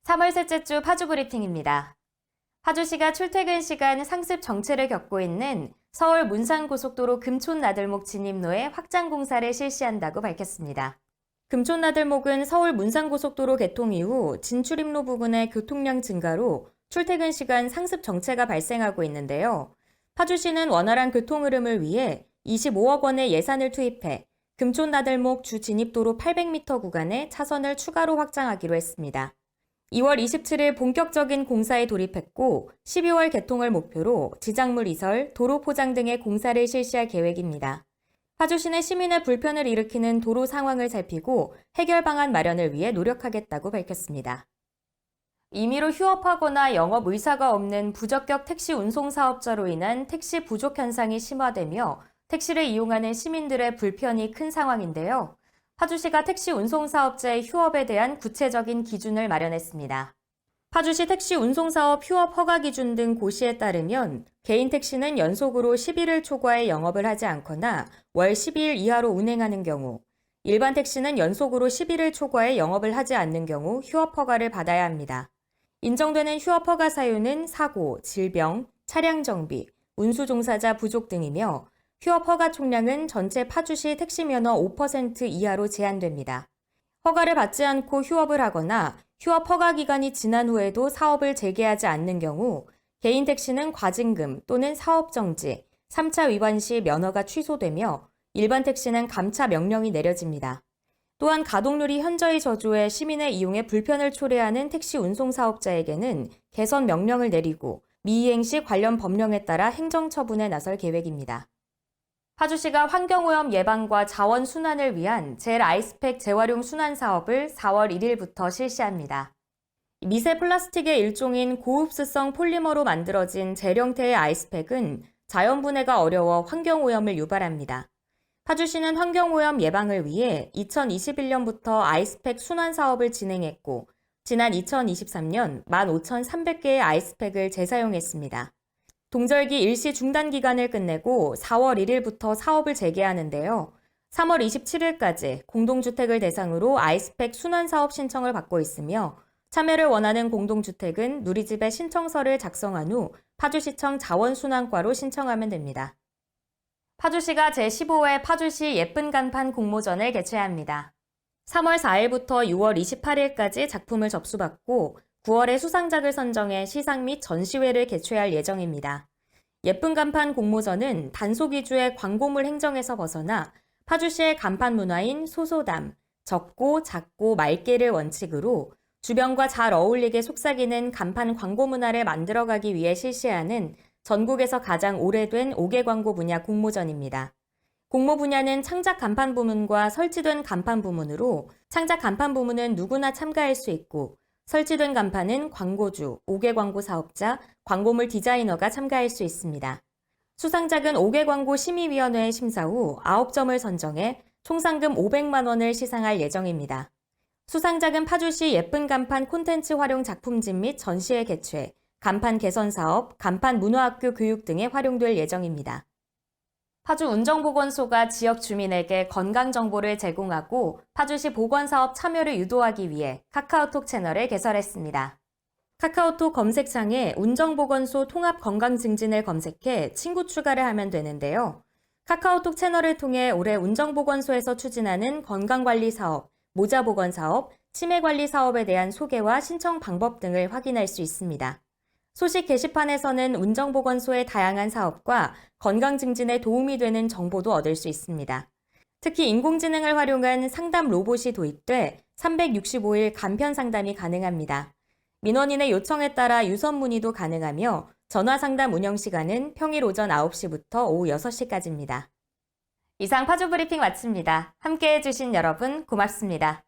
3월 셋째 주 파주 브리핑입니다. 파주시가 출퇴근 시간 상습 정체를 겪고 있는 서울 문산고속도로 금촌나들목 진입로에 확장 공사를 실시한다고 밝혔습니다. 금촌나들목은 서울 문산고속도로 개통 이후 진출입로 부근의 교통량 증가로 출퇴근 시간 상습 정체가 발생하고 있는데요. 파주시는 원활한 교통 흐름을 위해 25억 원의 예산을 투입해 금촌나들목 주 진입도로 800m 구간에 차선을 추가로 확장하기로 했습니다. 2월 27일 본격적인 공사에 돌입했고 12월 개통을 목표로 지작물 이설, 도로 포장 등의 공사를 실시할 계획입니다. 파주시는 시민의 불편을 일으키는 도로 상황을 살피고 해결 방안 마련을 위해 노력하겠다고 밝혔습니다. 임의로 휴업하거나 영업 의사가 없는 부적격 택시 운송 사업자로 인한 택시 부족 현상이 심화되며 택시를 이용하는 시민들의 불편이 큰 상황인데요. 파주시가 택시 운송 사업자의 휴업에 대한 구체적인 기준을 마련했습니다. 파주시 택시 운송 사업 휴업 허가 기준 등 고시에 따르면 개인 택시는 연속으로 11일 초과에 영업을 하지 않거나 월 12일 이하로 운행하는 경우, 일반 택시는 연속으로 11일 초과에 영업을 하지 않는 경우 휴업 허가를 받아야 합니다. 인정되는 휴업 허가 사유는 사고, 질병, 차량 정비, 운수 종사자 부족 등이며 휴업 허가 총량은 전체 파주시 택시 면허 5% 이하로 제한됩니다. 허가를 받지 않고 휴업을 하거나 휴업 허가 기간이 지난 후에도 사업을 재개하지 않는 경우 개인 택시는 과징금 또는 사업 정지, 3차 위반 시 면허가 취소되며 일반 택시는 감차 명령이 내려집니다. 또한 가동률이 현저히 저조해 시민의 이용에 불편을 초래하는 택시 운송 사업자에게는 개선 명령을 내리고 미이행 시 관련 법령에 따라 행정처분에 나설 계획입니다. 파주시가 환경오염 예방과 자원 순환을 위한 젤 아이스팩 재활용 순환 사업을 4월 1일부터 실시합니다. 미세 플라스틱의 일종인 고흡수성 폴리머로 만들어진 젤 형태의 아이스팩은 자연 분해가 어려워 환경오염을 유발합니다. 파주시는 환경오염 예방을 위해 2021년부터 아이스팩 순환 사업을 진행했고 지난 2023년 15,300개의 아이스팩을 재사용했습니다. 동절기 일시 중단 기간을 끝내고 4월 1일부터 사업을 재개하는데요. 3월 27일까지 공동주택을 대상으로 아이스팩 순환 사업 신청을 받고 있으며 참여를 원하는 공동주택은 누리집에 신청서를 작성한 후 파주시청 자원순환과로 신청하면 됩니다. 파주시가 제15회 파주시 예쁜 간판 공모전을 개최합니다. 3월 4일부터 6월 28일까지 작품을 접수받고 9월에 수상작을 선정해 시상 및 전시회를 개최할 예정입니다. 예쁜 간판 공모전은 단속 위주의 광고물 행정에서 벗어나 파주시의 간판 문화인 소소담, 적고, 작고, 맑게를 원칙으로 주변과 잘 어울리게 속삭이는 간판 광고 문화를 만들어가기 위해 실시하는 전국에서 가장 오래된 5개 광고 분야 공모전입니다. 공모 분야는 창작 간판 부문과 설치된 간판 부문으로 창작 간판 부문은 누구나 참가할 수 있고 설치된 간판은 광고주, 5개 광고 사업자, 광고물 디자이너가 참가할 수 있습니다. 수상작은 5개 광고 심의위원회의 심사 후 9점을 선정해 총 상금 500만 원을 시상할 예정입니다. 수상작은 파주시 예쁜 간판 콘텐츠 활용 작품집 및 전시회 개최, 간판 개선 사업, 간판 문화학교 교육 등에 활용될 예정입니다. 파주 운정보건소가 지역 주민에게 건강 정보를 제공하고 파주시 보건사업 참여를 유도하기 위해 카카오톡 채널을 개설했습니다. 카카오톡 검색창에 운정보건소 통합건강증진을 검색해 친구 추가를 하면 되는데요. 카카오톡 채널을 통해 올해 운정보건소에서 추진하는 건강관리 사업, 모자보건 사업, 치매관리 사업에 대한 소개와 신청 방법 등을 확인할 수 있습니다. 소식 게시판에서는 운정보건소의 다양한 사업과 건강 증진에 도움이 되는 정보도 얻을 수 있습니다. 특히 인공지능을 활용한 상담 로봇이 도입돼 365일 간편 상담이 가능합니다. 민원인의 요청에 따라 유선 문의도 가능하며 전화 상담 운영 시간은 평일 오전 9시부터 오후 6시까지입니다. 이상 파주 브리핑 마칩니다. 함께해 주신 여러분 고맙습니다.